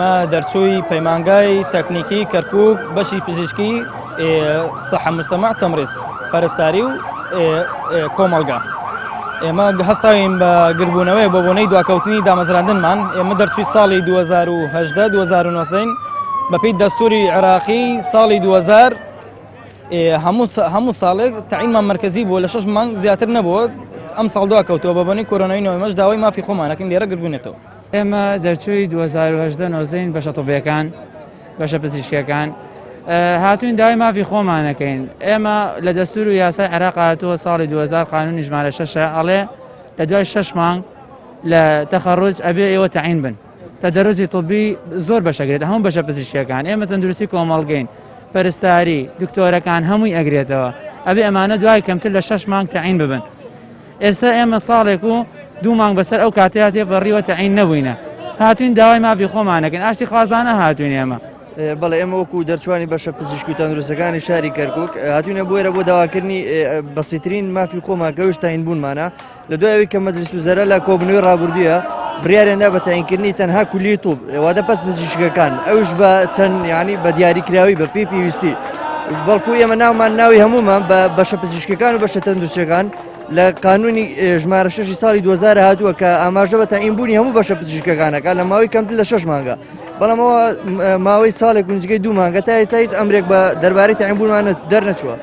ما دەرچووی پەیمانگای تەکنیکی کەرکووک بەشی پزیشکی سەحە مجتەمەع تەمریز پەرستاری و کۆمەڵگا. ئێمە هەستاوین بە گربوونەوەی بۆ بۆنەی دواکەوتنی دامەزراندنمان. ئێمە دەرچووی ساڵی 2010-2019 بەپێی دەستوری عێراقی ساڵی 2000 هەموو ساڵێک تەعینمان مەرکەزی بووە لە 6 مانگ زیاتر نەبووە. ئەم ساڵ دواکەوتەوە بە بۆنەی کۆرۆناییەوەی مەش داوای مافی خۆمانەکەین لێرە گربوونێتەوە. ئێمە دەرچووی 2018-19 بەشە تۆبیەکان بەشە پزیشکیەکان هاتوین داوای مافی خۆمانەکەین. ئێمە لە دەستور و یاسای عێراق هاتووە ساڵی 2000 قانونی ژمارە 6 ئەڵێ لە دوای 6 مانگ لە تەخەڕوج ئەبێ ئێوە تەعین بن. تەدەرروجی طبی زۆر بەشەگرێت هەموو بەشە پزیشکیەکان. ئێمە تەندروستی کۆمەڵگەین پەرستاری دکتۆرەکان هەمووی ئەگرێتەوە. ئەبێ ئەمانە دوای کەمتر لە 6 مانگ تەعین ببن. ئێستا ئێمە ساڵێک و 2 مانگ بەسەر ئەو کاتەیە تێپەڕیوە تەعین نەبووینە. هاتوین داوای مافی خۆمانەکەین. ئاشتی خوازانە هاتوین ئێمە. بەڵێ ئێمە وەکو دەرچوانی بەشە پزیشکی و تەندروستەکانی شاری کەرکووک هاتوونە بۆیرە بۆ داواکردنی بەسیترین مافی خۆمان گەوش تاین بوونمانە لە دوایەوەی کە مەجلیس وزەرە لە کۆبنەوەی ڕابردوویە بڕیارێندا بە تاینکردنی تەنها کولی توب وادە پەس پزیشکەکان ئەوش بە چەند یعنی بە دیاریکراوی بە پێویستی بەڵکو ئێمە ناومان ناوی هەمومان بە بەشە پزیشکەکان و بەشە تەندروستەکان لە قانونی ژمارە 6 ساڵی 2000 هاتووە کە ئاماژە بە تاینبوونی هەموو بەشە پزیشکەکانەکە لە ماوەی کەمتر لە 6 مانگە. بەڵام ئەوە ماوەی ساڵێک نزیکەی 2 مانگە تا ئێستا هیچ ئەمرێک بە دەربارەی تاینبوونمان دەرنەچووە.